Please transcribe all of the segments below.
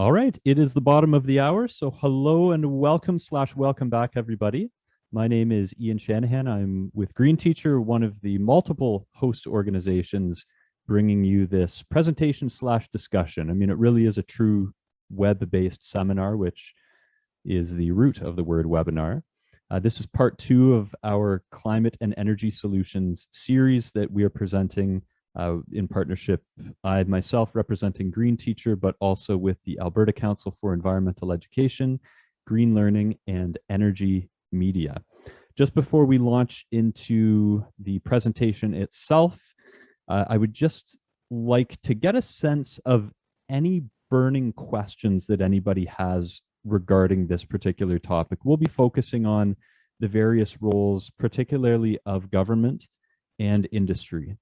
All right, it is the bottom of the hour. So hello and welcome back, everybody. My name is Ian Shanahan. I'm with Green Teacher, one of the multiple host organizations bringing you this presentation slash discussion. I mean, it really is a true web-based seminar, which is the root of the word webinar. This is part two of our climate and energy solutions series that we are presenting in partnership, I myself representing Green Teacher, but also with the Alberta Council for Environmental Education, Green Learning, and Energy Media. Just before we launch into the presentation itself, I would just like to get a sense of any burning questions that anybody has regarding this particular topic. We'll be focusing on the various roles, particularly of government and industry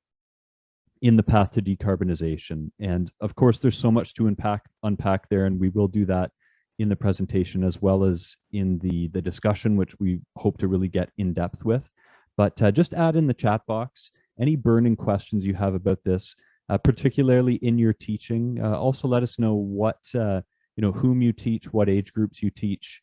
in the path to decarbonization. And of course, there's so much to unpack there, and we will do that in the presentation as well as in the discussion, which we hope to really get in depth with. But just add in the chat box any burning questions you have about this, particularly in your teaching. Also let us know what, whom you teach, what age groups you teach,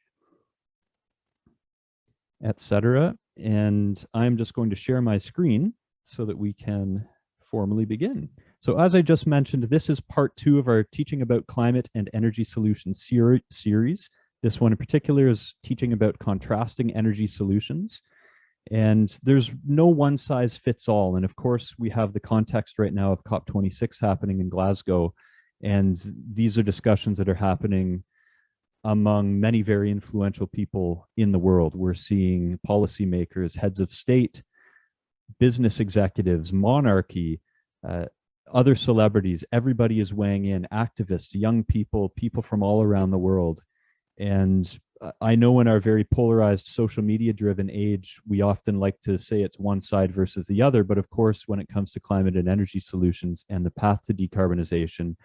etc. And I'm just going to share my screen so that we can formally begin. So as I just mentioned, this is part two of our Teaching About Climate and Energy Solutions series. This one in particular is teaching about contrasting energy solutions. And there's no one size fits all. And of course, we have the context right now of COP26 happening in Glasgow. And these are discussions that are happening among many very influential people in the world. We're seeing policymakers, heads of state, business executives, monarchy, other celebrities. Everybody is weighing in, activists, young people, people from all around the world. And I know in our very polarized social media driven age, we often like to say it's one side versus the other. But of course, when it comes to climate and energy solutions and the path to decarbonization,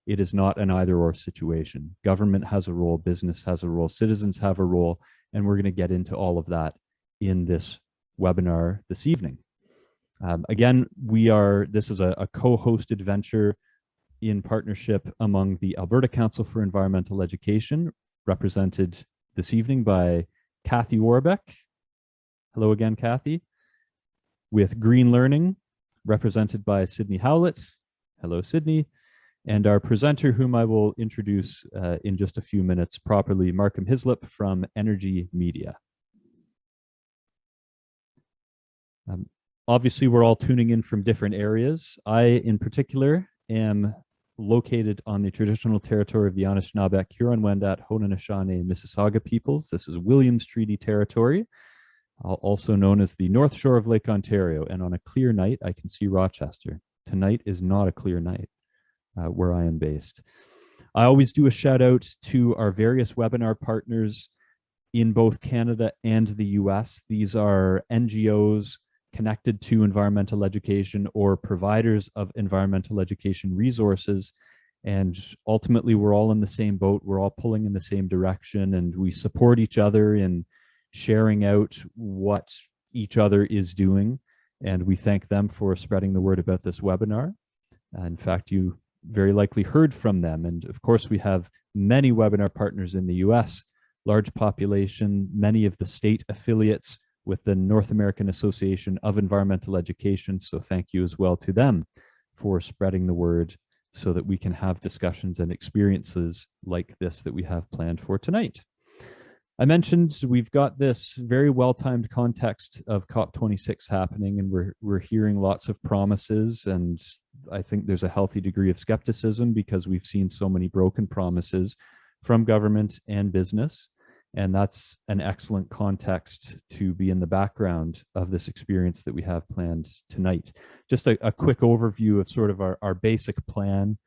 it is not an either or situation. Government has a role, business has a role, citizens have a role, and we're going to get into all of that in this webinar this evening. Again, this is a co-hosted venture in partnership among the Alberta Council for Environmental Education, represented this evening by Kathy Warbeck. Hello again, Kathy. With Green Learning, represented by Sydney Howlett. Hello, Sydney. And our presenter, whom I will introduce in just a few minutes properly, Markham Hislop from Energy Media. Obviously, we're all tuning in from different areas. I, in particular, am located on the traditional territory of the Anishinaabe, Huron-Wendat, Haudenosaunee, Mississauga peoples. This is Williams Treaty Territory, also known as the North Shore of Lake Ontario. And on a clear night, I can see Rochester. Tonight is not a clear night where I am based. I always do a shout out to our various webinar partners in both Canada and the US. These are NGOs connected to environmental education or providers of environmental education resources. And ultimately, we're all in the same boat. We're all pulling in the same direction, and we support each other in sharing out what each other is doing. And we thank them for spreading the word about this webinar. In fact, you very likely heard from them. And of course, we have many webinar partners in the US, large population, many of the state affiliates with the North American Association of Environmental Education. So thank you as well to them for spreading the word so that we can have discussions and experiences like this that we have planned for tonight. I mentioned we've got this very well-timed context of COP26 happening, and we're hearing lots of promises, and I think there's a healthy degree of skepticism because we've seen so many broken promises from government and business. And that's an excellent context to be in the background of this experience that we have planned tonight. Just a quick overview of sort of our basic plan.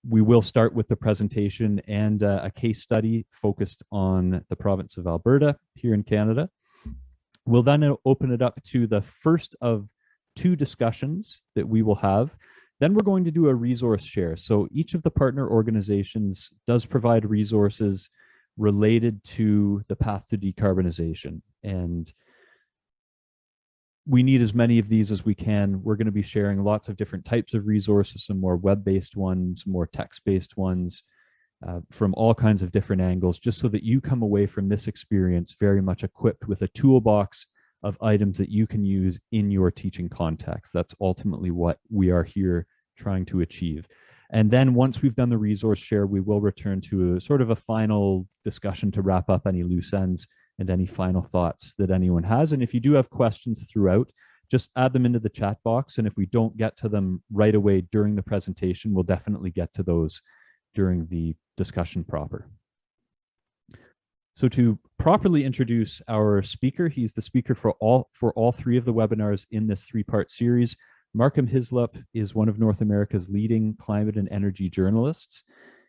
We will start with the presentation and a case study focused on the province of Alberta here in Canada. We'll then open it up to the first of two discussions that we will have. Then we're going to do a resource share. So each of the partner organizations does provide resources related to the path to decarbonization. And we need as many of these as we can. We're going to be sharing lots of different types of resources, some more web-based ones, more text-based ones. from all kinds of different angles, just so that you come away from this experience very much equipped with a toolbox of items that you can use in your teaching context. That's ultimately what we are here trying to achieve. And then once we've done the resource share, we will return to a sort of a final discussion to wrap up any loose ends and any final thoughts that anyone has. And if you do have questions throughout, just add them into the chat box. And if we don't get to them right away during the presentation, we'll definitely get to those during the discussion proper. So to properly introduce our speaker, he's the speaker for all three of the webinars in this three-part series. Markham Hislop is one of North America's leading climate and energy journalists.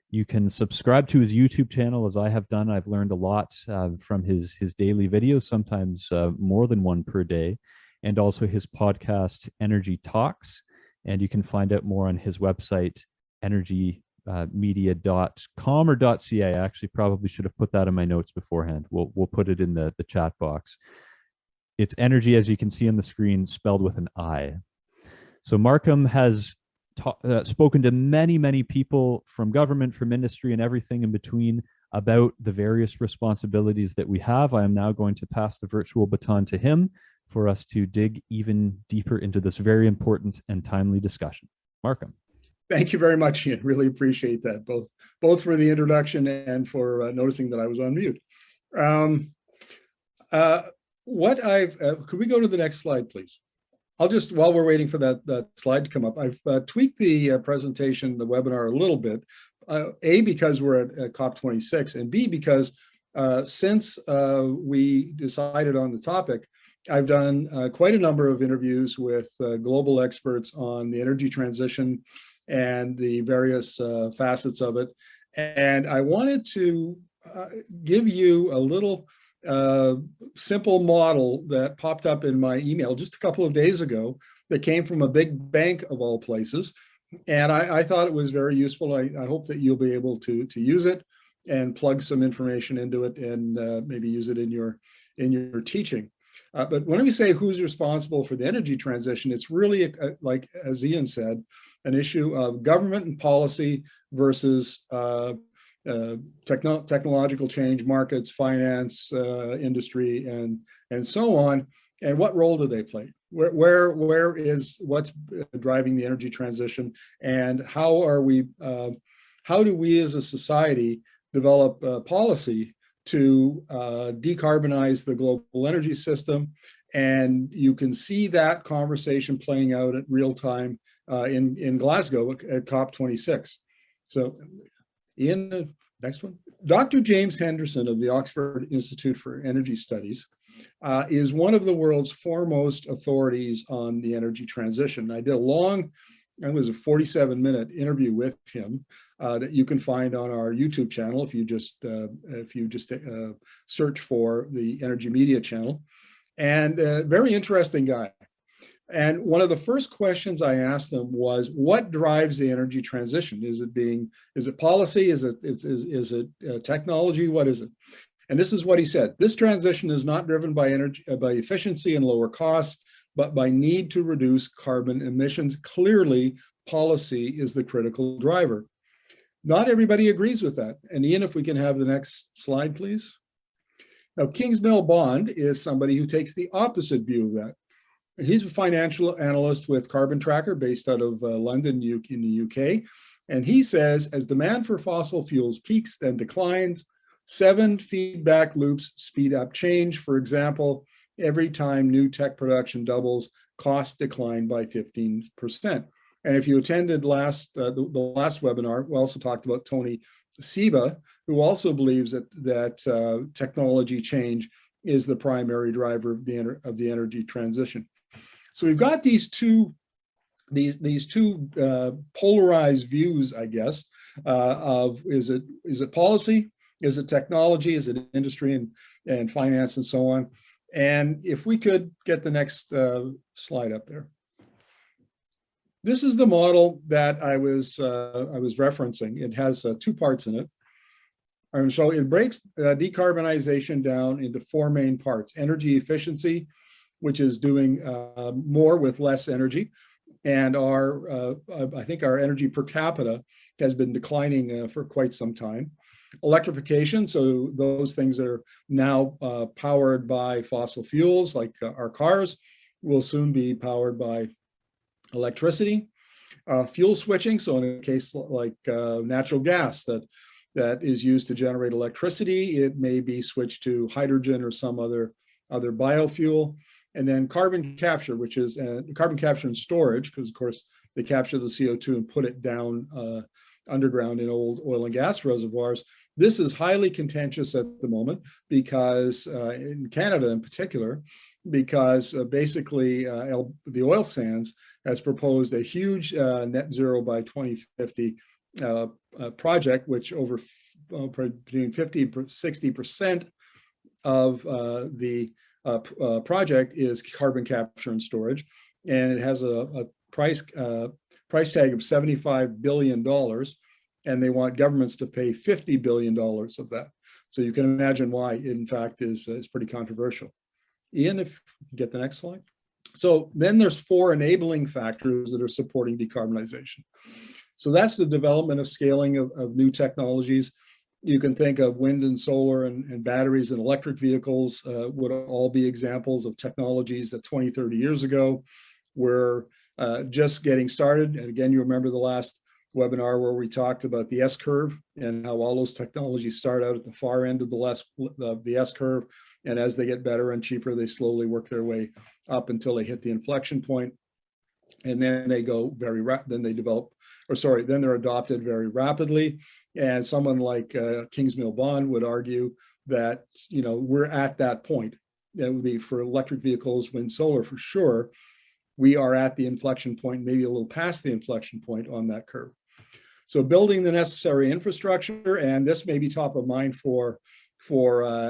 You can subscribe to his YouTube channel, as I have done. I've learned a lot from his daily videos, sometimes more than one per day, and also his podcast, Energy Talks. And you can find out more on his website, energymedia.com or .ca. I actually probably should have put that in my notes beforehand. We'll put it in the chat box. It's energy, as you can see on the screen, spelled with an I. So Markham has spoken to many people from government, from industry, and everything in between about the various responsibilities that we have. I am now going to pass the virtual baton to him for us to dig even deeper into this very important and timely discussion. Markham. Thank you very much, Ian. Really appreciate that, both for the introduction and for noticing that I was on mute. Could we go to the next slide, please? I'll just, while we're waiting for that slide to come up, I've tweaked the presentation, the webinar a little bit. A, because we're at COP26, and B, because since we decided on the topic, I've done quite a number of interviews with global experts on the energy transition and the various facets of it. And I wanted to give you a little simple model that popped up in my email just a couple of days ago that came from a big bank of all places. And I thought it was very useful. I hope that you'll be able to use it and plug some information into it and maybe use it in your teaching. But when we say who's responsible for the energy transition, it's really, like as Ian said, an issue of government and policy versus technological change, markets, finance, industry, and so on. And what role do they play? What's driving the energy transition, and how do we as a society develop policy to decarbonize the global energy system? And you can see that conversation playing out at real time in Glasgow at COP26. So Ian, next one. Dr. James Henderson of the Oxford Institute for Energy Studies is one of the world's foremost authorities on the energy transition. I did a long, it was a 47-minute interview with him that you can find on our YouTube channel if you just search for the Energy Media channel. And very interesting guy. And one of the first questions I asked him was, what drives the energy transition? Is it policy? Is it technology? What is it? And this is what he said: this transition is not driven by efficiency and lower costs, but by need to reduce carbon emissions. Clearly, policy is the critical driver. Not everybody agrees with that. And Ian, if we can have the next slide, please. Now, Kingsmill Bond is somebody who takes the opposite view of that. He's a financial analyst with Carbon Tracker based out of London in the UK. And he says, as demand for fossil fuels peaks and declines, 7 feedback loops speed up change. For example, every time new tech production doubles, costs decline by 15%. And if you attended the last webinar, we also talked about Tony Seba, who also believes that technology change is the primary driver of the energy transition. So we've got these two polarized views, I guess, of is it policy, is it technology, is it industry and finance and so on. And if we could get the next slide up there. This is the model that I was referencing. It has 2 parts in it. And so it breaks decarbonization down into 4 main parts: energy efficiency, which is doing more with less energy. and I think our energy per capita has been declining for quite some time. Electrification, so those things that are now powered by fossil fuels, like our cars, will soon be powered by electricity. Fuel switching, so in a case like natural gas that is used to generate electricity, it may be switched to hydrogen or some other biofuel. And then carbon capture, which is carbon capture and storage, because of course they capture the CO2 and put it down underground in old oil and gas reservoirs. This is highly contentious at the moment because in Canada in particular, because basically the oil sands has proposed a huge net zero by 2050 project, which over between 50 and 60% of the project is carbon capture and storage, and it has a price tag of $75 billion, and they want governments to pay $50 billion of that. So you can imagine why it in fact is pretty controversial. Ian, if you get the next slide. So then there's 4 enabling factors that are supporting decarbonization. So that's the development of scaling of new technologies. You can think of wind and solar and batteries and electric vehicles would all be examples of technologies that 20, 30 years ago were just getting started. And again, you remember the last webinar where we talked about the S-curve and how all those technologies start out at the far end of the S-curve. And as they get better and cheaper, they slowly work their way up until they hit the inflection point. And then they go then they're adopted very rapidly. And someone like Kingsmill Bond would argue that, we're at that point. For electric vehicles, wind, solar, for sure, we are at the inflection point, maybe a little past the inflection point on that curve. So building the necessary infrastructure, and this may be top of mind for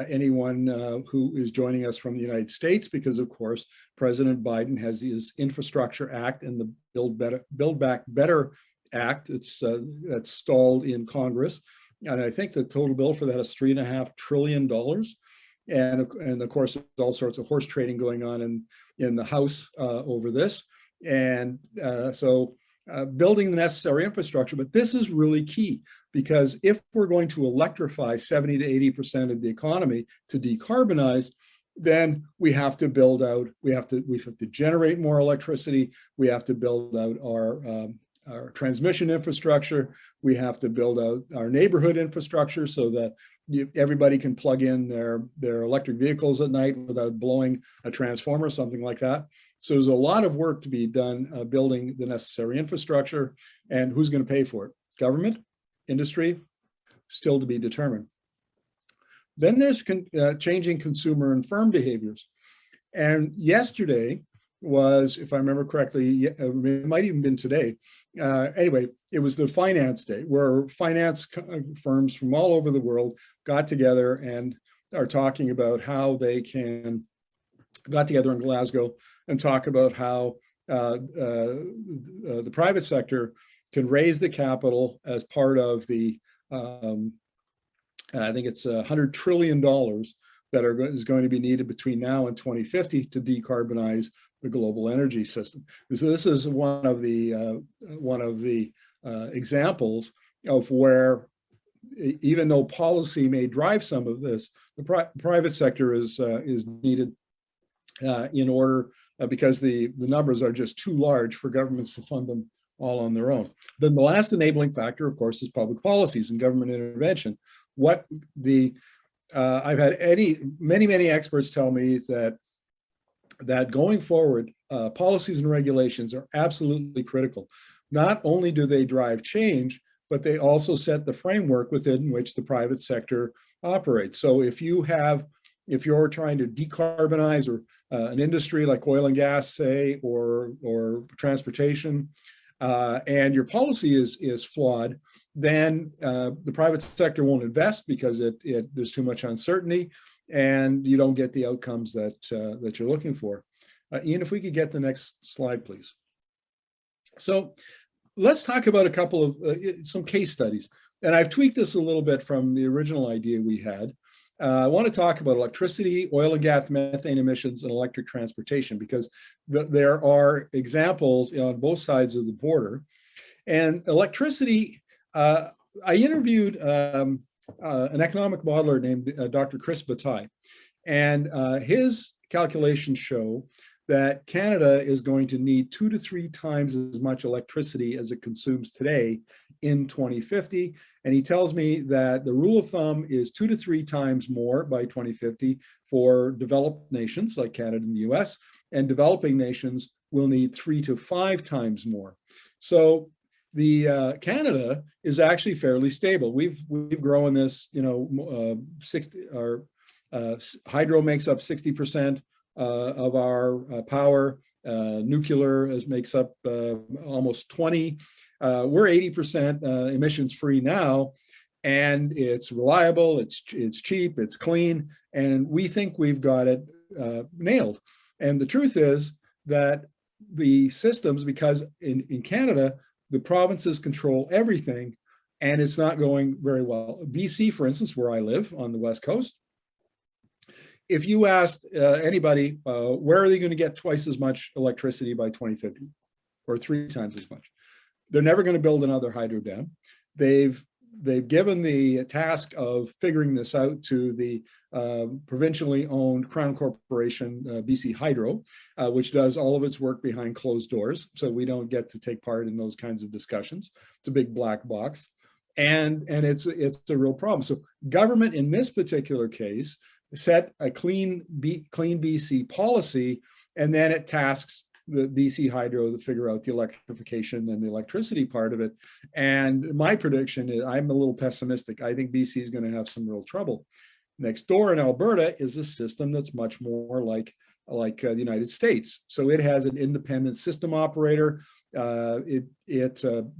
anyone who is joining us from the United States, because of course, President Biden has his Infrastructure Act and the Build Back Better Act. That's stalled in Congress. And I think the total bill for that is $3.5 trillion. And of course, there's all sorts of horse trading going on in the House over this. And so building the necessary infrastructure, but this is really key, because if we're going to electrify 70 to 80% of the economy to decarbonize, then we have to build out, we have to generate more electricity, we have to build out our transmission infrastructure, we have to build out our neighborhood infrastructure so that everybody can plug in their electric vehicles at night without blowing a transformer, something like that. So there's a lot of work to be done building the necessary infrastructure, and who's going to pay for it? Government, industry, still to be determined. Then there's changing consumer and firm behaviors. And yesterday was, if I remember correctly, it might even been today. Anyway, it was the finance day where finance firms from all over the world got together and are talking about how they got together in Glasgow and talk about how the private sector can raise the capital as part of the, I think it's $100 trillion that is going to be needed between now and 2050 to decarbonize the global energy system. So this is one of the examples of where, even though policy may drive some of this, the private sector is needed in order, because the numbers are just too large for governments to fund them all on their own. Then the last enabling factor, of course, is public policies and government intervention. I've had many experts tell me that going forward, policies and regulations are absolutely critical. Not only do they drive change, but they also set the framework within which the private sector operates. So if you're trying to decarbonize, or an industry like oil and gas, say, or transportation, and your policy is flawed, then the private sector won't invest because there's too much uncertainty, and you don't get the outcomes that you're looking for. Ian, if we could get the next slide, please. So let's talk about a couple of some case studies. And I've tweaked this a little bit from the original idea we had. I want to talk about electricity, oil and gas methane emissions, and electric transportation, because there are examples on both sides of the border. And electricity, I interviewed an economic modeler named Dr. Chris Bataille, and his calculations show that Canada is going to need 2 to 3 times as much electricity as it consumes today in 2050. And he tells me that the rule of thumb is 2 to 3 times more by 2050 for developed nations like Canada and the US, and developing nations will need 3 to 5 times more. So the Canada is actually fairly stable. We've grown this, you know, 60, our hydro makes up 60% of our power. Nuclear makes up almost 20. We're 80% emissions free now, and it's reliable, it's cheap, it's clean, and we think we've got it nailed. And the truth is that the systems, because in Canada, the provinces control everything, and it's not going very well. BC, for instance, where I live on the West Coast, if you asked anybody, where are they going to get twice as much electricity by 2050, or 3 times as much? They're never going to build another hydro dam. They've given the task of figuring this out to the provincially owned Crown Corporation, BC Hydro, which does all of its work behind closed doors. So we don't get to take part in those kinds of discussions. It's a big black box, and it's a real problem. So government in this particular case set a clean BC policy, and then it tasks the BC Hydro to figure out the electrification and the electricity part of it. And my prediction is, I'm a little pessimistic. I think BC is going to have some real trouble. Next door in Alberta is a system that's much more like the United States. So it has an independent system operator. It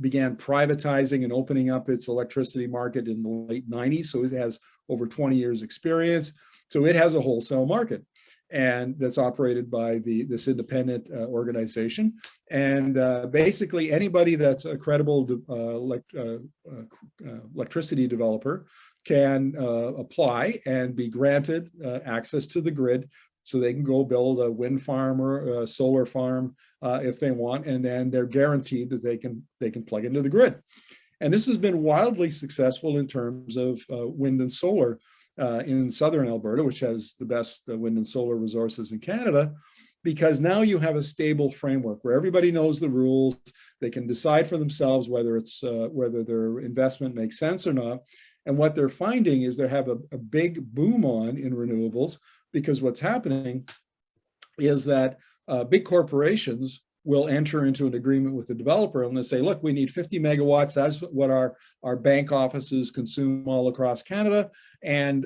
began privatizing and opening up its electricity market in the late 90s. So it has over 20 years experience. So it has a wholesale market, and that's operated by this independent organization. And basically anybody that's a credible electricity developer can apply and be granted access to the grid, so they can go build a wind farm or a solar farm if they want, and then they're guaranteed that they can plug into the grid. And this has been wildly successful in terms of wind and solar in southern Alberta, which has the best wind and solar resources in Canada, because now you have a stable framework where everybody knows the rules. They can decide for themselves whether their investment makes sense or not. And what they're finding is they have a big boom on in renewables, because what's happening is that big corporations will enter into an agreement with the developer, and they'll say, look, we need 50 megawatts. That's what our bank offices consume all across Canada. And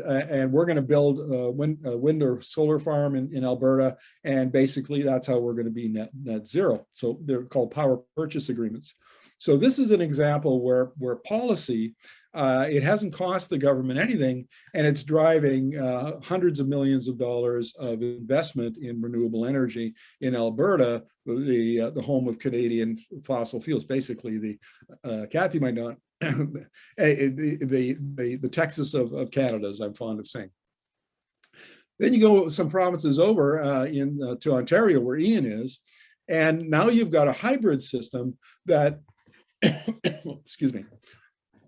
we're going to build a wind or solar farm in Alberta. And basically that's how we're going to be net zero. So they're called power purchase agreements. So this is an example where policy, it hasn't cost the government anything, and it's driving hundreds of millions of dollars of investment in renewable energy in Alberta, the home of Canadian fossil fuels. Basically, Kathy might not, the Texas of Canada, as I'm fond of saying. Then you go some provinces over to Ontario, where Ian is, and now you've got a hybrid system that, excuse me,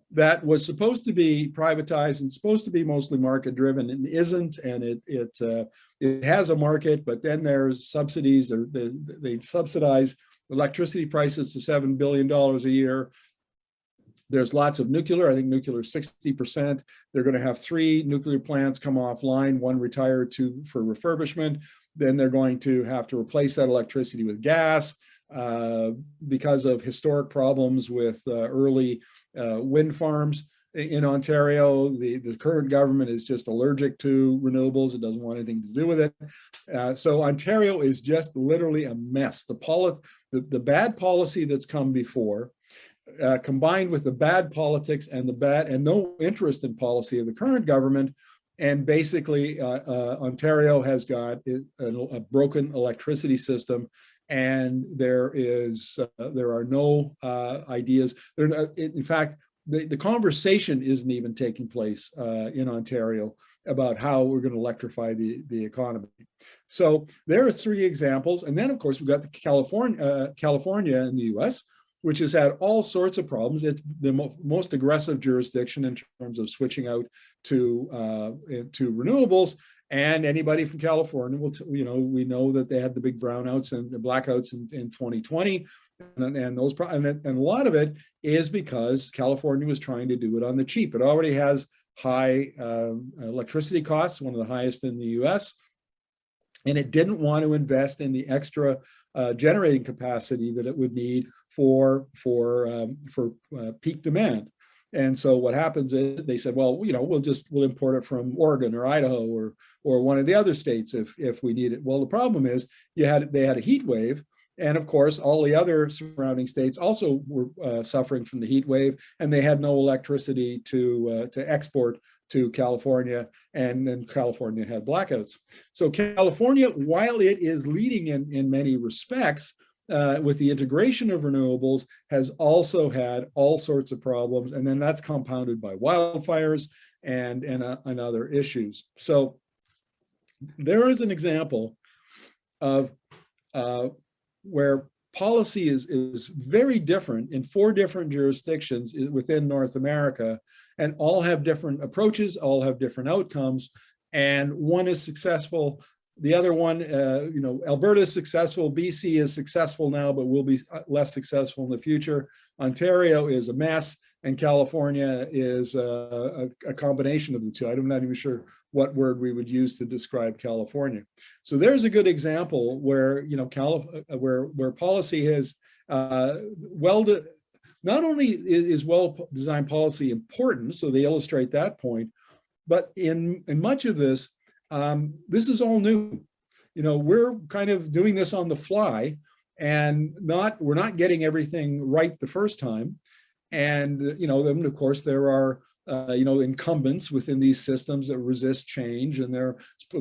that was supposed to be privatized and supposed to be mostly market driven, and isn't. And it has a market, but then there's subsidies. They subsidize electricity prices to $7 billion a year. There's lots of nuclear. I think nuclear is 60%. They're going to have 3 nuclear plants come offline, 1 retire, 2 for refurbishment. Then they're going to have to replace that electricity with gas. Because of historic problems with early wind farms in Ontario. The current government is just allergic to renewables. It doesn't want anything to do with it. So Ontario is just literally a mess. The bad policy that's come before, combined with the bad politics and no interest in policy of the current government, and basically Ontario has got a broken electricity system. And there are no ideas. In fact, the conversation isn't even taking place in Ontario about how we're going to electrify the economy. So there are three examples. And then, of course, we've got the California in the US, which has had all sorts of problems. It's the most aggressive jurisdiction in terms of switching out to renewables. And anybody from California will, we know that they had the big brownouts and the blackouts in 2020. And those and a lot of it is because California was trying to do it on the cheap. It already has high electricity costs, one of the highest in the US, and it didn't want to invest in the extra generating capacity that it would need for peak demand. And so what happens is they said, well, we'll import it from Oregon or Idaho or one of the other states if we need it. Well, the problem is they had a heat wave. And of course, all the other surrounding states also were suffering from the heat wave, and they had no electricity to export to California, and then California had blackouts. So California, while it is leading in many respects with the integration of renewables, has also had all sorts of problems, and then that's compounded by wildfires and other issues. So there is an example of where policy is very different in 4 different jurisdictions within North America, and all have different approaches, all have different outcomes, and one is successful. The other one, Alberta is successful, BC is successful now, but will be less successful in the future. Ontario is a mess, and California is a combination of the two. I'm not even sure what word we would use to describe California. So there's a good example where where policy has not only is well-designed policy important, so they illustrate that point, but in much of this, this is all new. We're kind of doing this on the fly, and we're not getting everything right the first time. And then of course there are incumbents within these systems that resist change, and their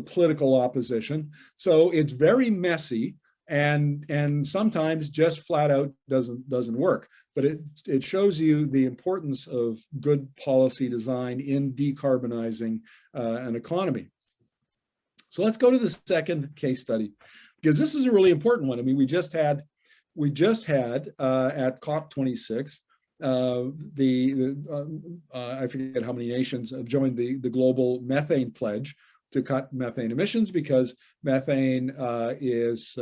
political opposition. So it's very messy, and sometimes just flat out doesn't work. But it shows you the importance of good policy design in decarbonizing an economy. So let's go to the second case study, because this is a really important one. I mean, we just had at COP26. I forget how many nations have joined the global methane pledge to cut methane emissions, because methane is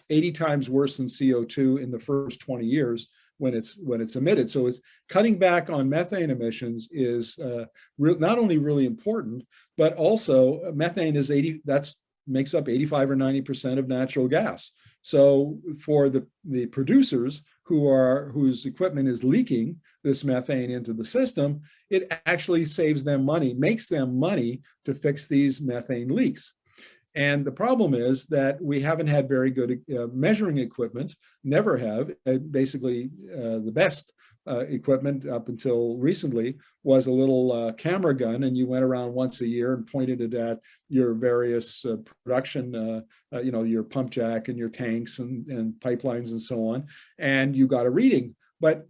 80 times worse than CO2 in the first 20 years when it's emitted. So it's cutting back on methane emissions is not only really important, but also methane is makes up 85 or 90% of natural gas. So for the producers whose equipment is leaking this methane into the system, it actually saves them money, makes them money to fix these methane leaks. And the problem is that we haven't had very good measuring equipment, never have. Basically, the best equipment up until recently was a little camera gun, and you went around once a year and pointed it at your various production, your pump jack and your tanks and pipelines and so on, and you got a reading. But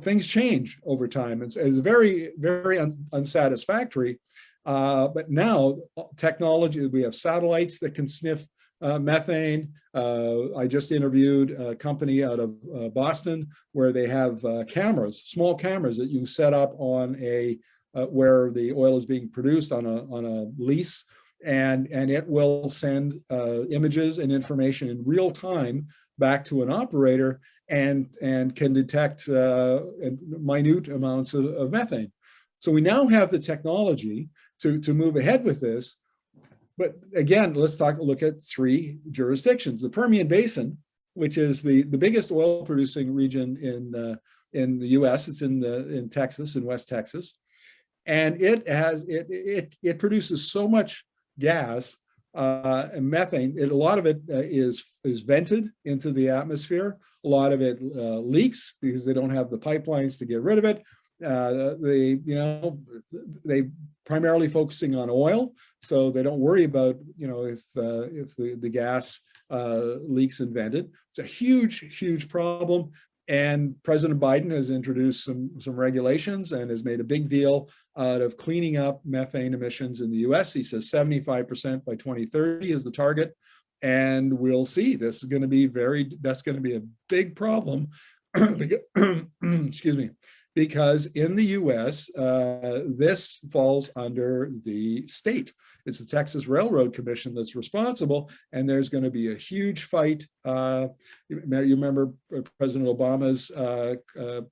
things change over time. It's very, very unsatisfactory. But now technology, we have satellites that can sniff methane. I just interviewed a company out of Boston where they have small cameras that you set up on where the oil is being produced on a lease, and it will send images and information in real time back to an operator and can detect minute amounts of methane. So we now have the technology to move ahead with this. But again, let's look at 3 jurisdictions. The Permian Basin, which is the biggest oil producing region in the US. It's in Texas, in West Texas. And it produces so much gas and methane. A lot of it is vented into the atmosphere. A lot of it leaks because they don't have the pipelines to get rid of it. They primarily focusing on oil, so they don't worry about if the gas leaks and vented. It's a huge problem. And President Biden has introduced some regulations and has made a big deal out of cleaning up methane emissions in the US. He says 75% by 2030 is the target. And we'll see. This is going to be that's going to be a big problem. Excuse me. Because in the US, this falls under the state. It's the Texas Railroad Commission that's responsible, and there's going to be a huge fight. You remember President Obama's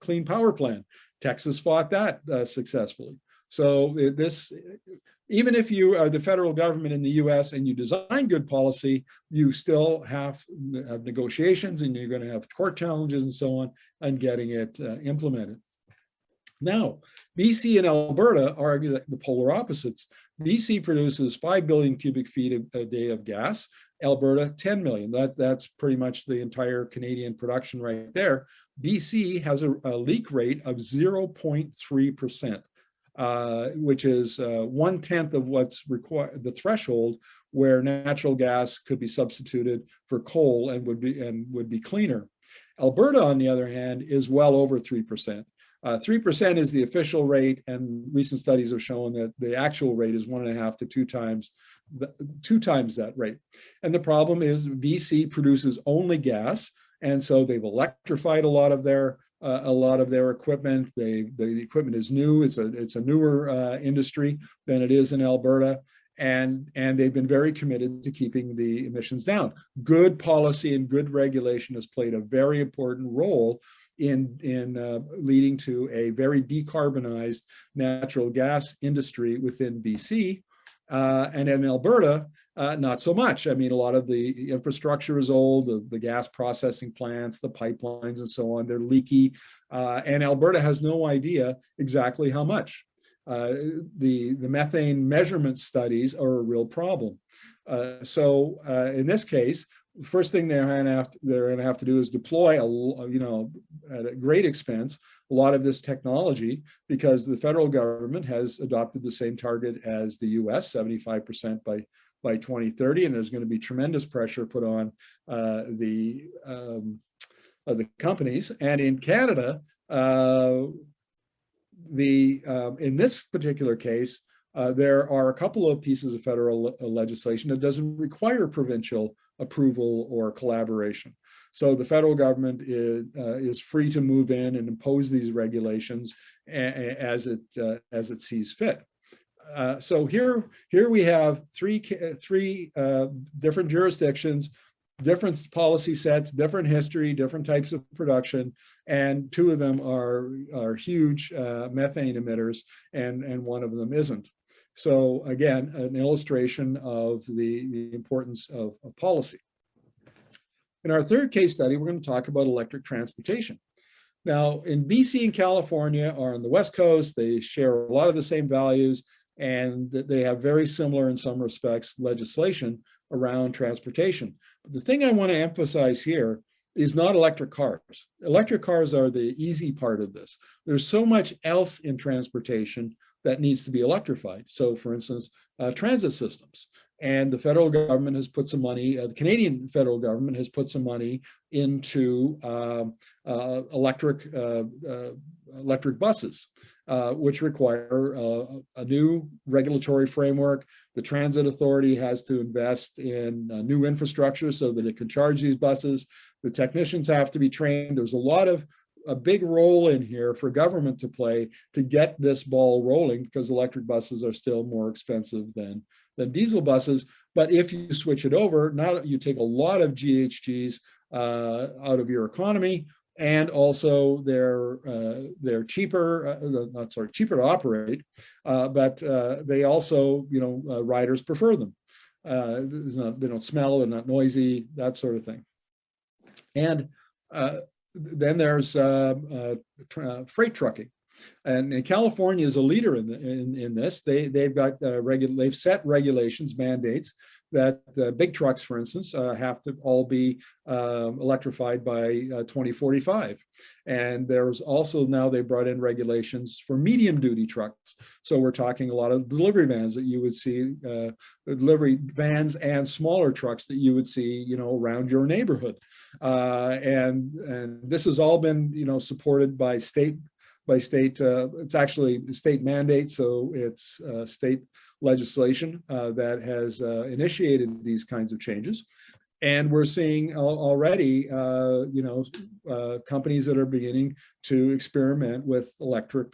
Clean Power Plan. Texas fought that successfully. So even if you are the federal government in the US and you design good policy, you still have negotiations, and you're going to have court challenges and so on getting it implemented. Now, BC and Alberta are the polar opposites. BC produces 5 billion cubic feet a day of gas, Alberta 10 million. That's pretty much the entire Canadian production right there. BC has a leak rate of 0.3%, which is 1/10 of what's required, the threshold where natural gas could be substituted for coal and would be cleaner. Alberta, on the other hand, is well over 3%. 3% is the official rate, and recent studies have shown that the actual rate is 1.5 to 2 times that rate. And the problem is BC produces only gas, and so they've electrified a lot of their equipment. The equipment is new. It's a newer industry than it is in Alberta, and they've been very committed to keeping the emissions down. Good policy and good regulation has played a very important role in leading to a very decarbonized natural gas industry within BC. And in Alberta, not so much. I mean, a lot of the infrastructure is old, the gas processing plants, the pipelines and so on, they're leaky. And Alberta has no idea exactly how much. The methane measurement studies are a real problem. So in this case, the first thing they're going to have to do is deploy at a great expense a lot of this technology, because the federal government has adopted the same target as the US, 75% by 2030, and there's going to be tremendous pressure put on the companies. And in Canada, in this particular case, there are a couple of pieces of federal legislation that doesn't require provincial approval or collaboration. So the federal government is free to move in and impose these regulations as it sees fit. So here we have three different jurisdictions, different policy sets, different history, different types of production, and 2 of them are huge methane emitters, and 1 of them isn't. So again, an illustration of the importance of policy. In our third case study, we're going to talk about electric transportation. Now, in BC and California are on the West Coast. They share a lot of the same values, and they have very similar, in some respects, legislation around transportation. But the thing I want to emphasize here is not electric cars. Electric cars are the easy part of this. There's so much else in transportation that needs to be electrified. So for instance, transit systems. And the federal government has put some money, the Canadian federal government has put some money into electric buses, which require a new regulatory framework. The Transit Authority has to invest in new infrastructure so that it can charge these buses. The technicians have to be trained. There's a big role in here for government to play to get this ball rolling, because electric buses are still more expensive than diesel buses. But if you switch it over, you take a lot of GHGs out of your economy, and also they're cheaper, cheaper to operate, but they also, riders prefer them. They don't smell, they're not noisy, that sort of thing. And then there's freight trucking, and California is a leader in this. They've set regulations, mandates that big trucks, for instance, have to all be electrified by 2045. And there's also now they brought in regulations for medium duty trucks. So we're talking a lot of delivery vans that you would see, delivery vans and smaller trucks that you would see, around your neighborhood. And this has all been, supported by state. It's actually state mandate, so it's state legislation that has initiated these kinds of changes. And we're seeing already, companies that are beginning to experiment with electric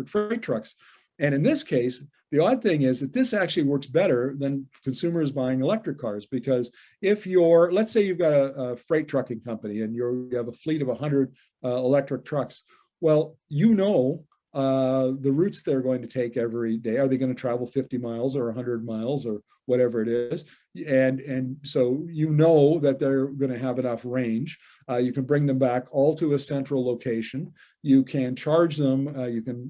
freight trucks. And in this case, the odd thing is that this actually works better than consumers buying electric cars, because if let's say you've got a freight trucking company and you have a fleet of 100 electric trucks. Well, the routes they're going to take every day. Are they going to travel 50 miles or 100 miles or whatever it is? And so that they're going to have enough range. You can bring them back all to a central location. You can charge them. You can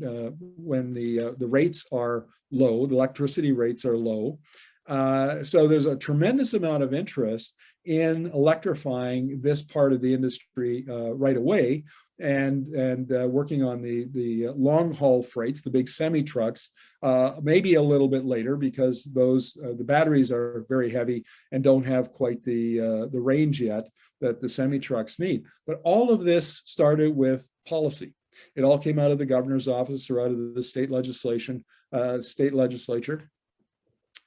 when the rates are low, the electricity rates are low. So there's a tremendous amount of interest in electrifying this part of the industry right away. And working on the long haul freights, the big semi trucks, maybe a little bit later, because the batteries are very heavy and don't have quite the range yet that the semi trucks need. But all of this started with policy. It all came out of the governor's office or out of the state legislature.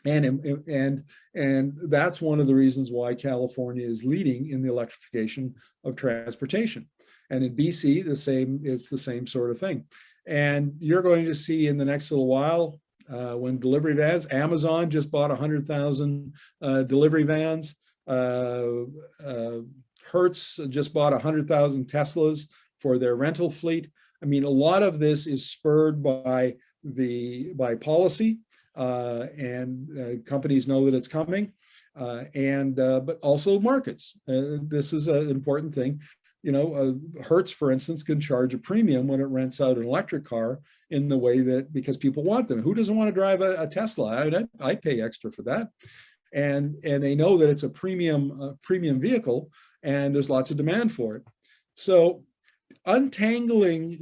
And that's one of the reasons why California is leading in the electrification of transportation. And in BC, it's the same sort of thing. And you're going to see in the next little while, when delivery vans, Amazon just bought 100,000 delivery vans. Hertz just bought 100,000 Teslas for their rental fleet. I mean, a lot of this is spurred by policy, and companies know that it's coming, but also markets. This is an important thing. Hertz, for instance, can charge a premium when it rents out an electric car in the way that, because people want them. Who doesn't want to drive a Tesla? I pay extra for that. And they know that it's a premium vehicle, and there's lots of demand for it. So untangling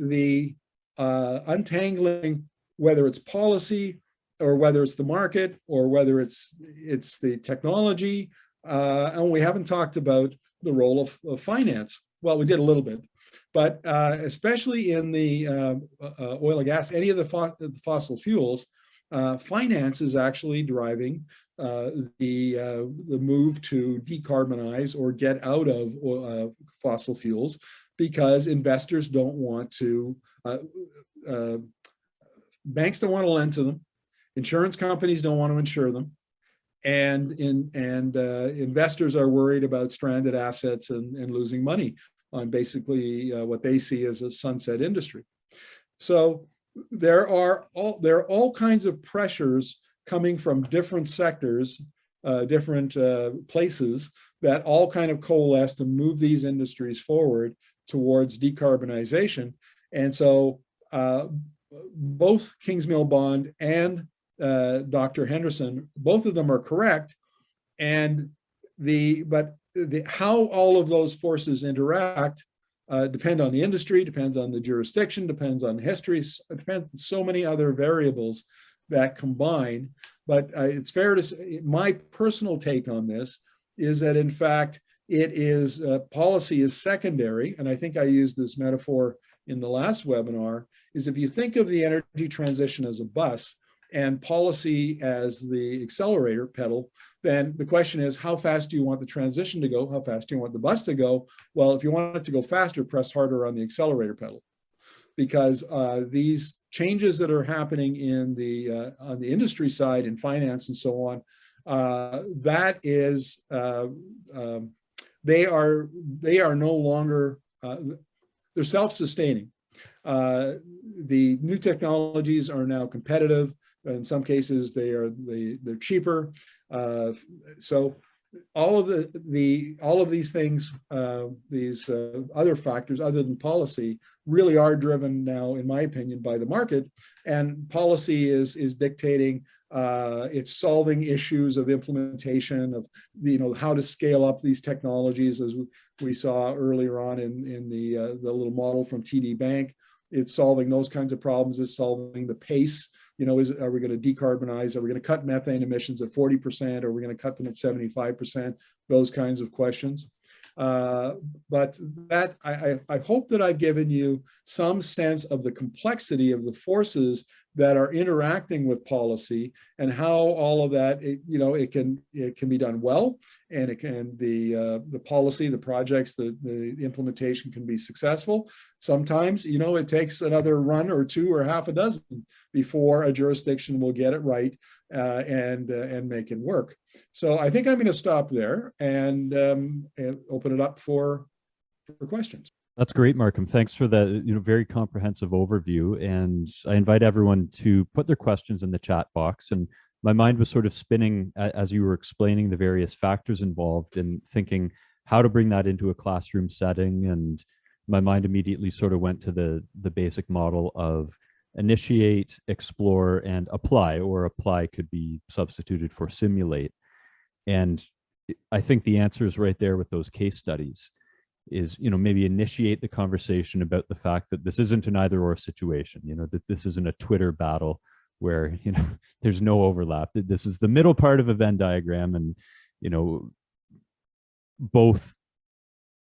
whether it's policy or whether it's the market or whether it's the technology, and we haven't talked about the role of finance. Well, we did a little bit, but especially in the oil and gas, any of the fossil fuels, finance is actually driving the move to decarbonize or get out of fossil fuels, because investors don't want to, banks don't want to lend to them, insurance companies don't want to insure them, and investors are worried about stranded assets and losing money on basically what they see as a sunset industry. So there are all kinds of pressures coming from different sectors, different places, that all kind of coalesce to move these industries forward towards decarbonization. And so both Kingsmill Bond and Dr. Henderson, both of them are correct. And how all of those forces interact depend on the industry, depends on the jurisdiction, depends on history, depends on so many other variables that combine. But it's fair to say, my personal take on this is that, in fact, it is policy is secondary. And I think I used this metaphor in the last webinar, is if you think of the energy transition as a bus and policy as the accelerator pedal, then the question is, how fast do you want the transition to go? How fast do you want the bus to go? Well, if you want it to go faster, press harder on the accelerator pedal, because these changes that are happening on the industry side, in finance and so on, that is, they are no longer, they're self-sustaining. The new technologies are now competitive. In some cases, they're cheaper. So all of these things, these other factors other than policy, really are driven now, in my opinion, by the market. And policy is dictating It's solving issues of implementation of how to scale up these technologies, as we saw earlier on in the little model from TD Bank. It's solving those kinds of problems. It's solving the pace. Are we going to decarbonize? Are we going to cut methane emissions at 40%? Are we going to cut them at 75%? Those kinds of questions. But that I hope that I've given you some sense of the complexity of the forces that are interacting with policy and how all of that it can be done well, and it can the policy, the projects, the implementation can be successful. Sometimes it takes another run or two or half a dozen before a jurisdiction will get it right and make it work. So I think I'm going to stop there and open it up for questions. That's great, Markham. Thanks for that, very comprehensive overview. And I invite everyone to put their questions in the chat box. And my mind was sort of spinning as you were explaining the various factors involved and thinking how to bring that into a classroom setting. And my mind immediately sort of went to the basic model of initiate, explore, and apply, or apply could be substituted for simulate. And I think the answer is right there with those case studies. Is maybe initiate the conversation about the fact that this isn't an either or situation, that this isn't a Twitter battle where there's no overlap, that this is the middle part of a Venn diagram, and both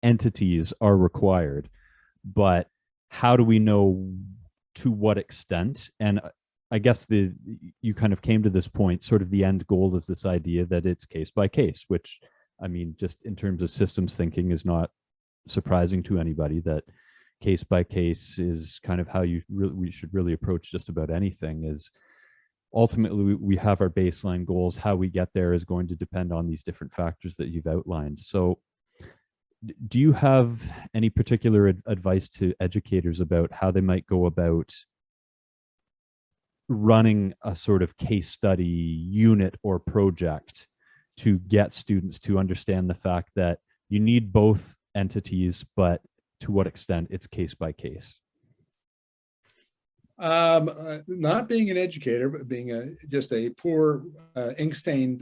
entities are required, but how do we know to what extent? And I guess you kind of came to this point, sort of the end goal is this idea that it's case by case, which I mean, just in terms of systems thinking is not surprising to anybody, that case by case is kind of how we should really approach just about anything. Is ultimately we have our baseline goals. How we get there is going to depend on these different factors that you've outlined. So do you have any particular advice to educators about how they might go about running a sort of case study unit or project to get students to understand the fact that you need both entities, but to what extent it's case by case? Not being an educator, but being just a poor ink-stained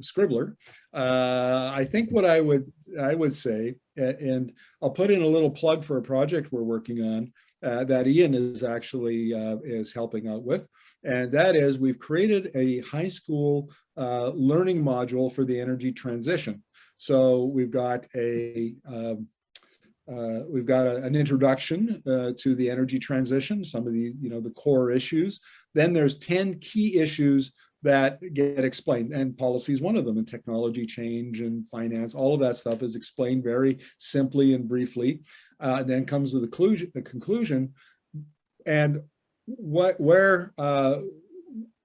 scribbler, I think what I would say, and I'll put in a little plug for a project we're working on that Ian is actually is helping out with, and that is we've created a high school learning module for the energy transition. So we've got an introduction to the energy transition, some of the core issues. Then there's 10 key issues that get explained, and policy is one of them, and technology change and finance, all of that stuff is explained very simply and briefly. Then comes to the conclusion, and where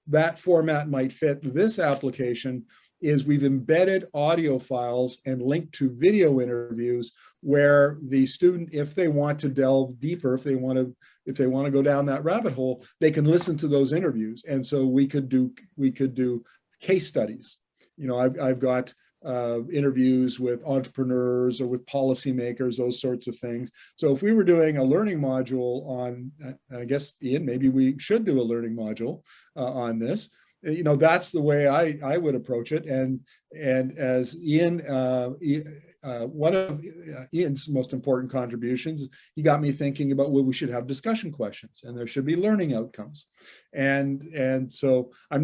that format might fit this application is we've embedded audio files and linked to video interviews where the student, if they want to delve deeper, if they want to go down that rabbit hole, they can listen to those interviews. And so we could do case studies. I've got interviews with entrepreneurs or with policymakers, those sorts of things. So if we were doing a learning module on, I guess, Ian, maybe we should do a learning module on this. That's the way I would approach it. And as Ian, one of Ian's most important contributions, he got me thinking about, well, we should have discussion questions and there should be learning outcomes. And so I'm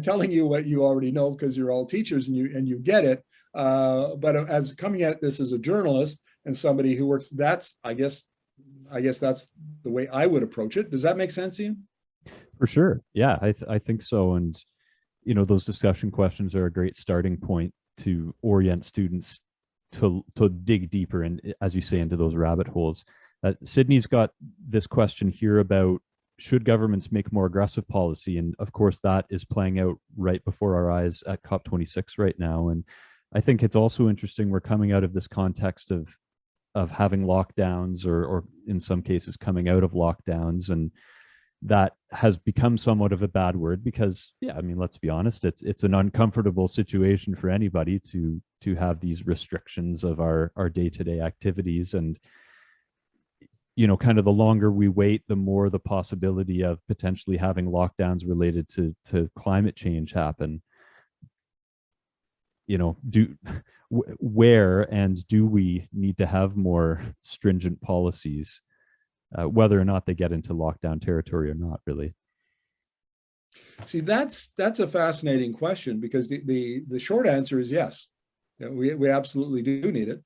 telling you what you already know because you're all teachers and you get it. But as coming at this as a journalist and somebody who works, I guess that's the way I would approach it. Does that make sense, Ian? For sure. Yeah, I think so. And, those discussion questions are a great starting point to orient students to dig deeper and, as you say, into those rabbit holes. Sydney's got this question here about, should governments make more aggressive policy? And of course, that is playing out right before our eyes at COP26 right now. And I think it's also interesting, we're coming out of this context of having lockdowns or in some cases coming out of lockdowns, and that has become somewhat of a bad word because, yeah, I mean, let's be honest, it's an uncomfortable situation for anybody to have these restrictions of our day-to-day activities. And kind of the longer we wait, the more the possibility of potentially having lockdowns related to climate change happen. Where and do we need to have more stringent policies, whether or not they get into lockdown territory or not, really? See, that's a fascinating question, because the short answer is yes. We absolutely do need it.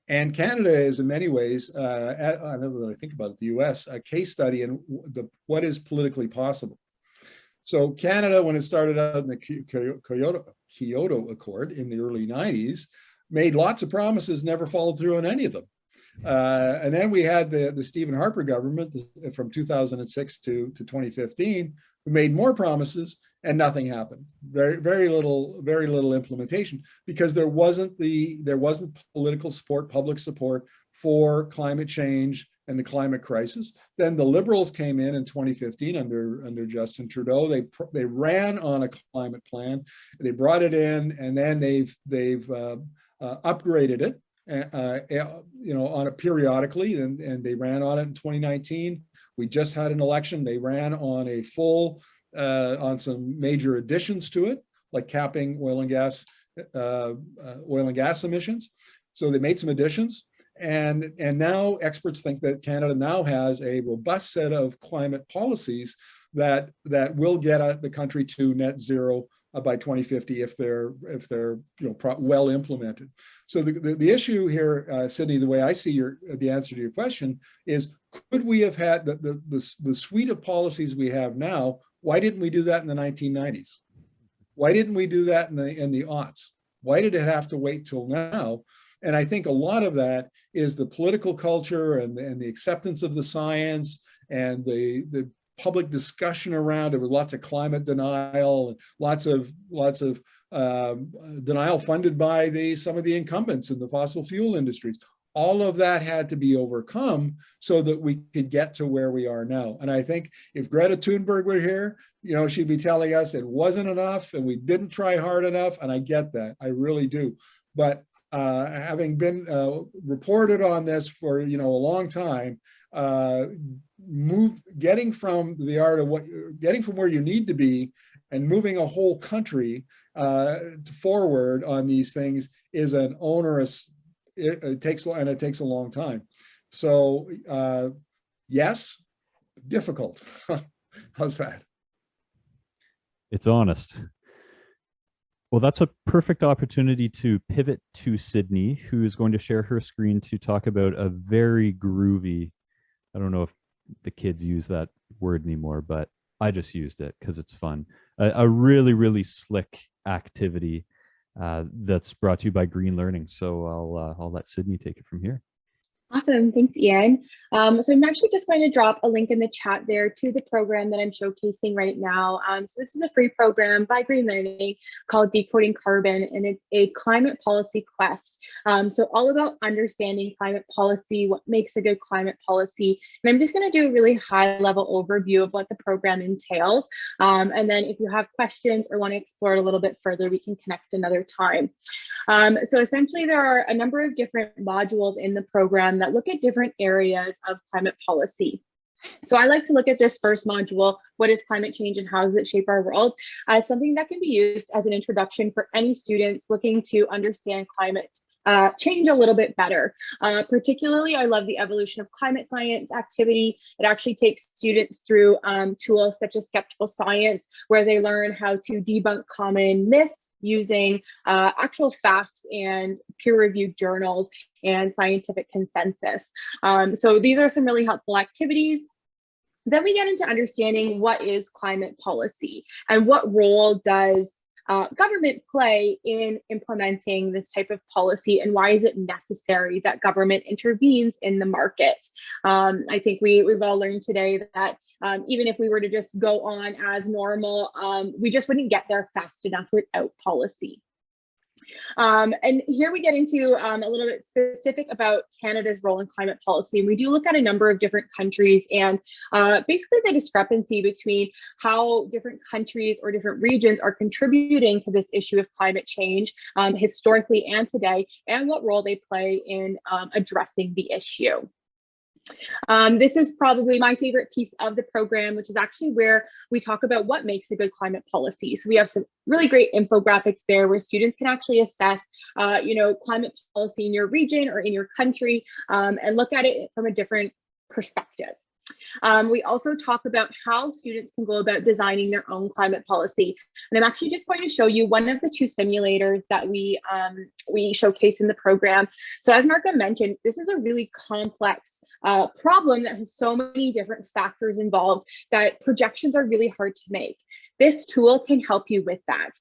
And Canada is in many ways, I don't know that I think about it, the US, a case study in what is politically possible. So Canada, when it started out in the Kyoto Accord in the early 90s, made lots of promises, never followed through on any of them. And then we had the Stephen Harper government from 2006 to 2015, who made more promises and nothing happened. Very little implementation, because there wasn't political support, public support for climate change and the climate crisis. Then the Liberals came in 2015 under Justin Trudeau. They ran on a climate plan. They brought it in, and then they've upgraded it, on it periodically, and they ran on it in 2019. We just had an election. They ran on a full, on some major additions to it, like capping oil and gas emissions. So they made some additions. And now experts think that Canada now has a robust set of climate policies that will get the country to net zero by 2050 if they're well implemented. So the issue here, Sydney, the way I see the answer to your question is, could we have had the suite of policies we have now? Why didn't we do that in the 1990s? Why didn't we do that in the aughts? Why did it have to wait till now? And I think a lot of that is the political culture and the acceptance of the science and the public discussion around. There was lots of climate denial and lots of denial funded by some of the incumbents in the fossil fuel industries. All of that had to be overcome so that we could get to where we are now. And I think if Greta Thunberg were here, she'd be telling us it wasn't enough and we didn't try hard enough. And I get that, I really do. But having been reported on this for a long time, getting from where you need to be and moving a whole country forward on these things is an onerous. It takes a long time. So yes, difficult. How's that? It's honest. Well, that's a perfect opportunity to pivot to Sydney, who is going to share her screen to talk about a very groovy, I don't know if the kids use that word anymore, but I just used it because it's fun. A really, really slick activity that's brought to you by Green Learning. So I'll let Sydney take it from here. Awesome, thanks, Ian. So I'm actually just going to drop a link in the chat there to the program that I'm showcasing right now. So this is a free program by Green Learning called Decoding Carbon, and it's a climate policy quest. So all about understanding climate policy, what makes a good climate policy. And I'm just going to do a really high level overview of what the program entails. And then if you have questions or want to explore it a little bit further, we can connect another time. So essentially there are a number of different modules in the program that look at different areas of climate policy. So I like to look at this first module, what is climate change and how does it shape our world, as something that can be used as an introduction for any students looking to understand climate change a little bit better. Particularly, I love the evolution of climate science activity. It actually takes students through tools such as skeptical science, where they learn how to debunk common myths using actual facts and peer-reviewed journals and scientific consensus. So these are some really helpful activities. Then we get into understanding what is climate policy and what role does government play in implementing this type of policy, and why is it necessary that government intervenes in the market? I think we've all learned today that even if we were to just go on as normal, we just wouldn't get there fast enough without policy. And here we get into a little bit specific about Canada's role in climate policy. We do look at a number of different countries and basically the discrepancy between how different countries or different regions are contributing to this issue of climate change historically and today, and what role they play in addressing the issue. This is probably my favorite piece of the program, which is actually where we talk about what makes a good climate policy. So we have some really great infographics there where students can actually assess, climate policy in your region or in your country, and look at it from a different perspective. We also talk about how students can go about designing their own climate policy. And I'm actually just going to show you one of the 2 simulators that we showcase in the program. So as Markham mentioned, this is a really complex problem that has so many different factors involved that projections are really hard to make. This tool can help you with that.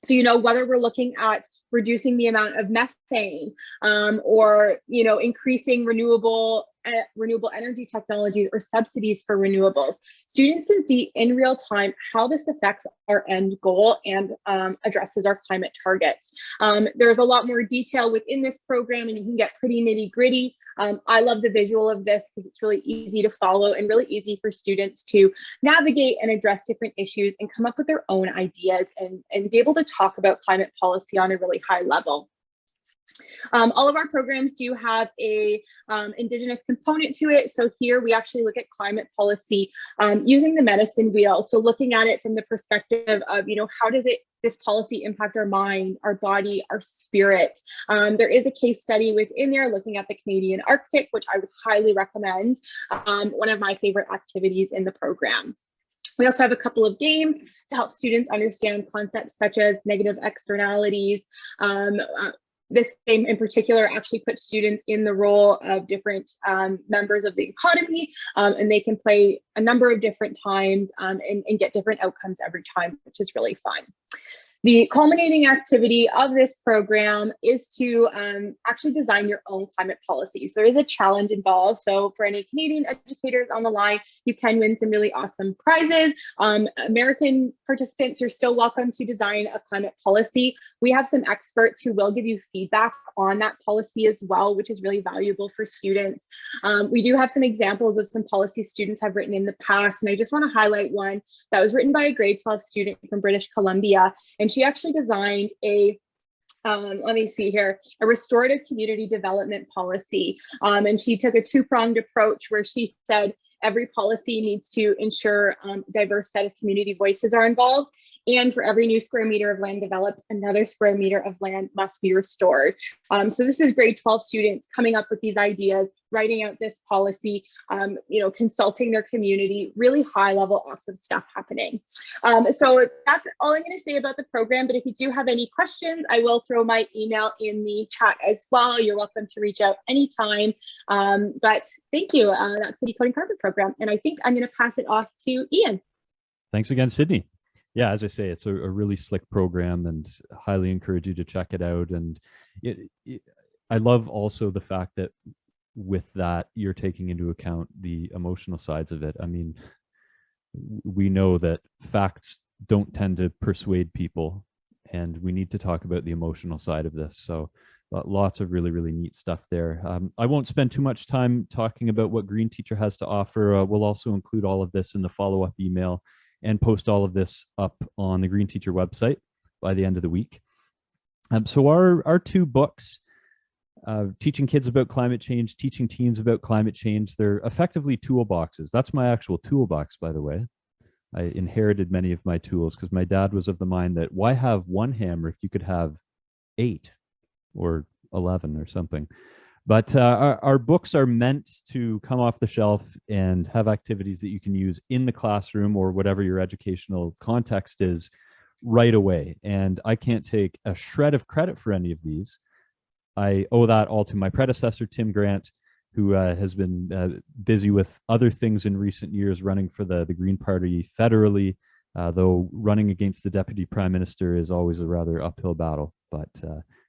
So, whether we're looking at reducing the amount of methane or, increasing renewable energy technologies or subsidies for renewables, students can see in real time how this affects our end goal and addresses our climate targets. There's a lot more detail within this program and you can get pretty nitty gritty. I love the visual of this because it's really easy to follow and really easy for students to navigate and address different issues and come up with their own ideas and be able to talk about climate policy on a really high level. All of our programs do have a Indigenous component to it. So here we actually look at climate policy using the medicine wheel. So looking at it from the perspective of, how does this policy impact our mind, our body, our spirit? There is a case study within there looking at the Canadian Arctic, which I would highly recommend. One of my favorite activities in the program. We also have a couple of games to help students understand concepts such as negative externalities. This game in particular actually puts students in the role of different members of the economy, and they can play a number of different times and get different outcomes every time, which is really fun. The culminating activity of this program is to actually design your own climate policies. There is a challenge involved. So for any Canadian educators on the line, you can win some really awesome prizes. American participants, you're still welcome to design a climate policy. We have some experts who will give you feedback on that policy as well, which is really valuable for students. We do have some examples of some policies students have written in the past, and I just want to highlight one that was written by a grade 12 student from British Columbia, and she actually designed a let me see here, a restorative community development policy. And she took a 2-pronged approach where she said every policy needs to ensure a diverse set of community voices are involved. And for every new square meter of land developed, another square meter of land must be restored. So this is grade 12 students coming up with these ideas, writing out this policy, consulting their community, really high level, awesome stuff happening. So that's all I'm going to say about the program. But if you do have any questions, I will throw my email in the chat as well. You're welcome to reach out anytime. But thank you. That's the Decoding Carbon program. And I think I'm going to pass it off to Ian. Thanks again, Sydney. Yeah, as I say, it's a really slick program and highly encourage you to check it out. And I love also the fact that with that, you're taking into account the emotional sides of it. I mean, we know that facts don't tend to persuade people, and we need to talk about the emotional side of this. So lots of really, really neat stuff there. I won't spend too much time talking about what Green Teacher has to offer. We'll also include all of this in the follow-up email and post all of this up on the Green Teacher website by the end of the week. So our 2 books, Teaching Kids About Climate Change, Teaching Teens About Climate Change, they're effectively toolboxes. That's my actual toolbox, by the way. I inherited many of my tools because my dad was of the mind that why have 1 hammer if you could have 8 or 11 or something. But our books are meant to come off the shelf and have activities that you can use in the classroom or whatever your educational context is right away. And I can't take a shred of credit for any of these. I owe that all to my predecessor, Tim Grant, who has been busy with other things in recent years, running for the Green Party federally, though running against the Deputy Prime Minister is always a rather uphill battle. But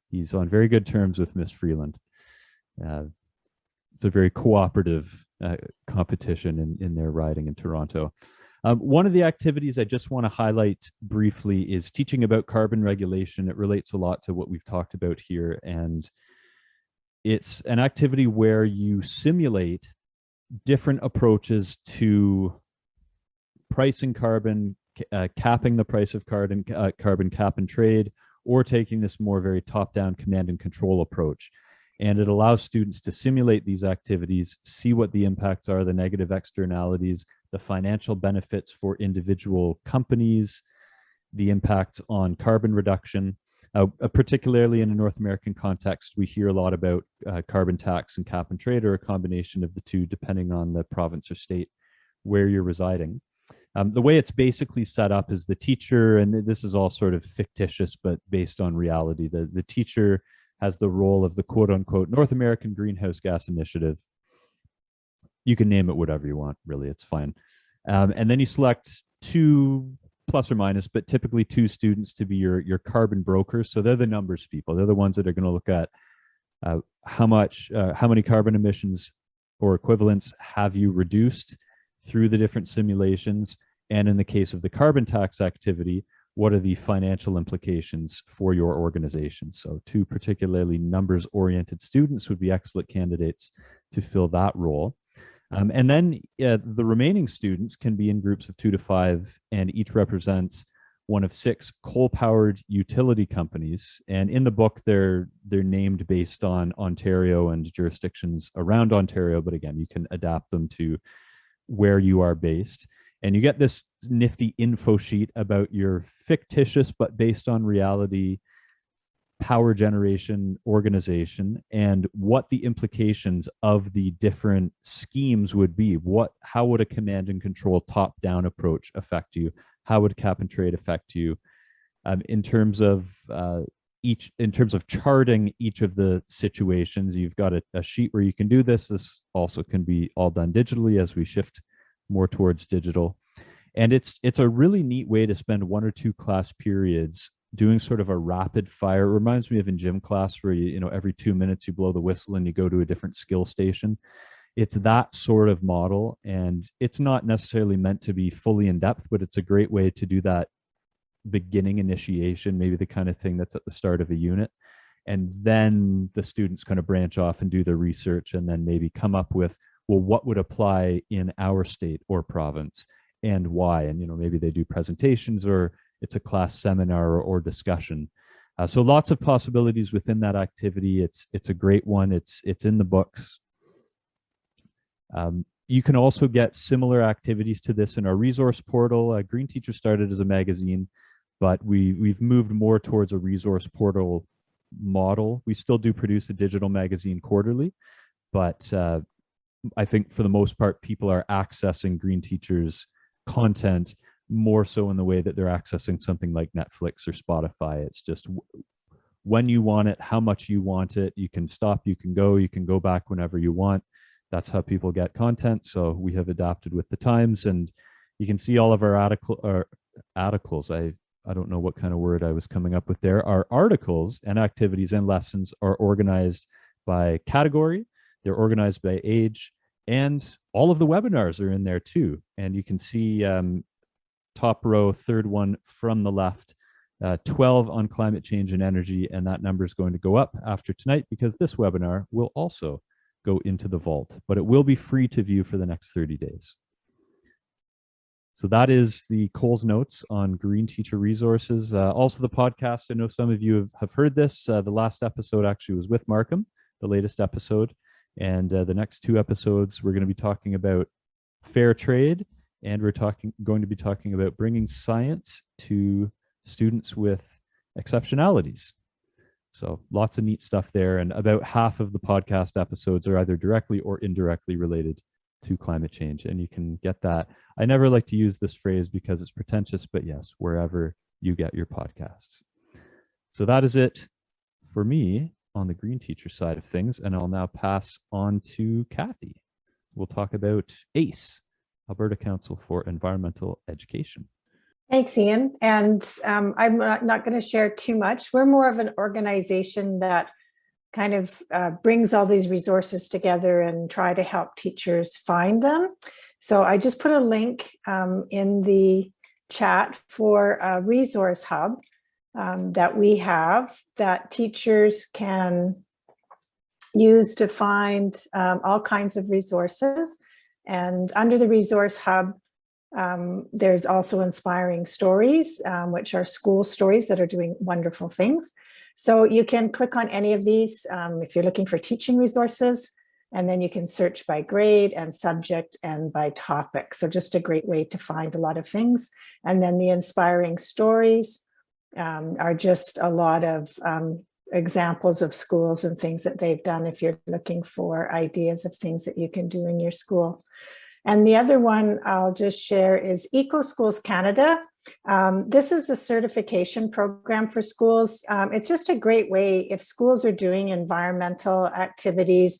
he's on very good terms with Miss Freeland. It's a very cooperative competition in their riding in Toronto. One of the activities I just want to highlight briefly is teaching about carbon regulation. It relates a lot to what we've talked about here, and it's an activity where you simulate different approaches to pricing carbon, capping the price of carbon cap and trade, or taking this more very top-down command and control approach. And it allows students to simulate these activities, see what the impacts are, the negative externalities, the financial benefits for individual companies, the impact on carbon reduction. Particularly in a North American context, we hear a lot about carbon tax and cap and trade, or a combination of the two, depending on the province or state where you're residing. The way it's basically set up is the teacher, and this is all sort of fictitious, but based on reality, the teacher has the role of the quote unquote North American Greenhouse Gas Initiative. You can name it whatever you want, really, it's fine. And then you select two, plus or minus, but typically two students to be your carbon brokers. So they're the numbers people. They're the ones that are going to look at how many carbon emissions or equivalents have you reduced through the different simulations. And in the case of the carbon tax activity, what are the financial implications for your organization? So two particularly numbers-oriented students would be excellent candidates to fill that role. And then the remaining students can be in groups of 2 to 5, and each represents one of 6 coal-powered utility companies. And in the book, they're named based on Ontario and jurisdictions around Ontario, but again, you can adapt them to where you are based. And you get this nifty info sheet about your fictitious but based on reality power generation organization and what the implications of the different schemes would be. How would a command and control top-down approach affect you? How would cap and trade affect you? In terms of charting each of the situations, you've got a sheet where you can do this. This also can be all done digitally as we shift more towards digital. And it's a really neat way to spend 1 or 2 class periods doing sort of a rapid fire. It reminds me of in gym class where you know every 2 minutes you blow the whistle and you go to a different skill station. It's that sort of model, and it's not necessarily meant to be fully in depth, but it's a great way to do that beginning initiation, maybe the kind of thing that's at the start of a unit. And then the students kind of branch off and do their research, and then maybe come up with, well, what would apply in our state or province and why? And, you know, maybe they do presentations, or it's a class seminar or discussion. So lots of possibilities within that activity. It's a great one. It's in the books. You can also get similar activities to this in our resource portal. Green Teacher started as a magazine, but we've moved more towards a resource portal model. We still do produce a digital magazine quarterly, but I think for the most part, people are accessing Green Teacher's content more so in the way that they're accessing something like Netflix or Spotify. It's just when you want it, how much you want it. You can stop, you can go back whenever you want. That's how people get content. So we have adapted with the times, and you can see all of our articles. I don't know what kind of word I was coming up with there. Our articles and activities and lessons are organized by category. They're organized by age, and all of the webinars are in there too. And you can see top row, third one from the left, 12 on climate change and energy, and that number is going to go up after tonight because this webinar will also go into the vault, but it will be free to view for the next 30 days. So that is the Coles notes on Green Teacher resources. Also the podcast, I know some of you have heard this. The last episode actually was with Markham, the latest episode. And the next 2 episodes, we're going to be talking about fair trade, and we're going to be talking about bringing science to students with exceptionalities. So lots of neat stuff there. And about half of the podcast episodes are either directly or indirectly related to climate change. And you can get that. I never like to use this phrase because it's pretentious, but yes, wherever you get your podcasts. So that is it for me on the Green Teacher side of things. And I'll now pass on to Kathy. We'll talk about ACE, Alberta Council for Environmental Education. Thanks, Ian. And I'm not going to share too much. We're more of an organization that kind of brings all these resources together and try to help teachers find them. So I just put a link in the chat for a resource hub that we have that teachers can use to find all kinds of resources. And under the resource hub, there's also inspiring stories, which are school stories that are doing wonderful things. So you can click on any of these if you're looking for teaching resources, and then you can search by grade and subject and by topic. So just a great way to find a lot of things. And then the inspiring stories are just a lot of examples of schools and things that they've done if you're looking for ideas of things that you can do in your school. And the other one I'll just share is Eco Schools Canada. This is a certification program for schools. It's just a great way if schools are doing environmental activities.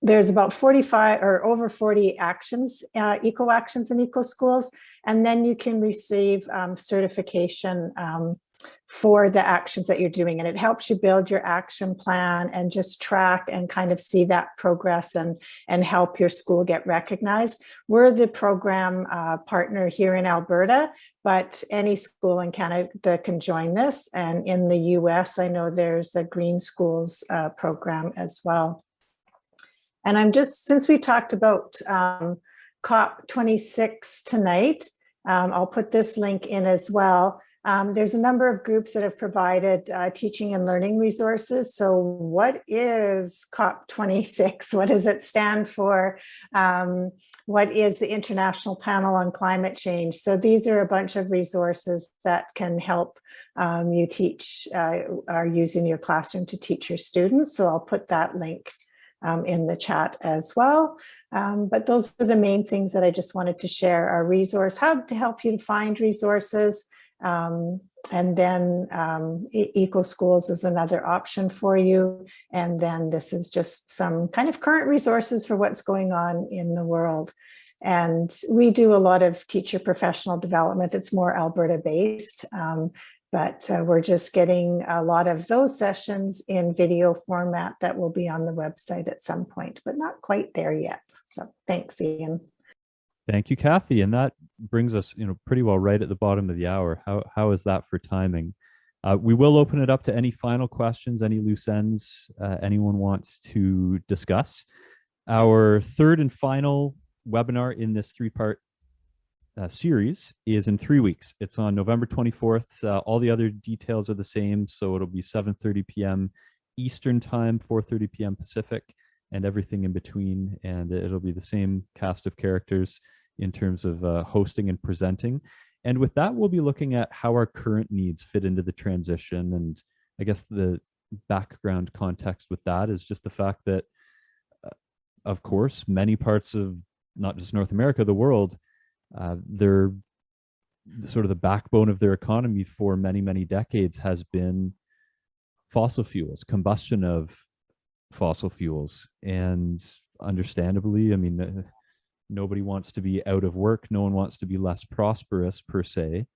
There's about 45 or over 40 actions, eco actions in eco schools, and then you can receive certification for the actions that you're doing. And it helps you build your action plan and just track and kind of see that progress and help your school get recognized. We're the program partner here in Alberta, but any school in Canada can join this. And in the US, I know there's a Green Schools program as well. And since we talked about COP26 tonight, I'll put this link in as well. There's a number of groups that have provided teaching and learning resources. So what is COP26? What does it stand for? What is the International Panel on Climate Change? So these are a bunch of resources that can help you teach, are used in your classroom to teach your students. So I'll put that link in the chat as well. But those are the main things that I just wanted to share. Our resource, how to help you to find resources. And then Eco Schools is another option for you. And then this is just some kind of current resources for what's going on in the world. And we do a lot of teacher professional development. It's more Alberta based. But we're just getting a lot of those sessions in video format that will be on the website at some point, but not quite there yet. So thanks, Ian. Thank you, Kathy. And that brings us, pretty well right at the bottom of the hour. How is that for timing? We will open it up to any final questions, any loose ends anyone wants to discuss. Our third and final webinar in this three-part series is in 3 weeks. It's on November 24th. All the other details are the same. So it'll be 7:30 p.m. Eastern time, 4:30 p.m. Pacific, and everything in between. And it'll be the same cast of characters in terms of hosting and presenting. And with that, we'll be looking at how our current needs fit into the transition. And I guess the background context with that is just the fact that, of course, many parts of not just North America, the world, they're sort of the backbone of their economy for many, many decades has been fossil fuels, combustion of fossil fuels. And understandably, I mean, nobody wants to be out of work. No one wants to be less prosperous per se.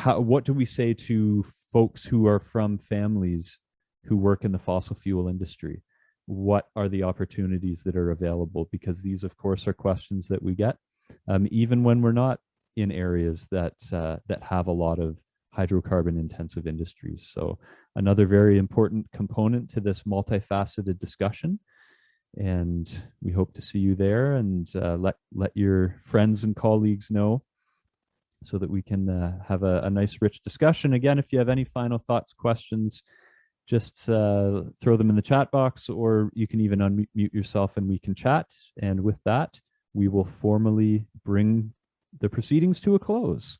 What do we say to folks who are from families who work in the fossil fuel industry? What are the opportunities that are available? Because these, of course, are questions that we get. Even when we're not in areas that have a lot of hydrocarbon intensive industries. So another very important component to this multifaceted discussion. And we hope to see you there, and let your friends and colleagues know so that we can have a nice rich discussion. Again, if you have any final thoughts, questions, just throw them in the chat box, or you can even unmute yourself and we can chat. And with that, we will formally bring the proceedings to a close.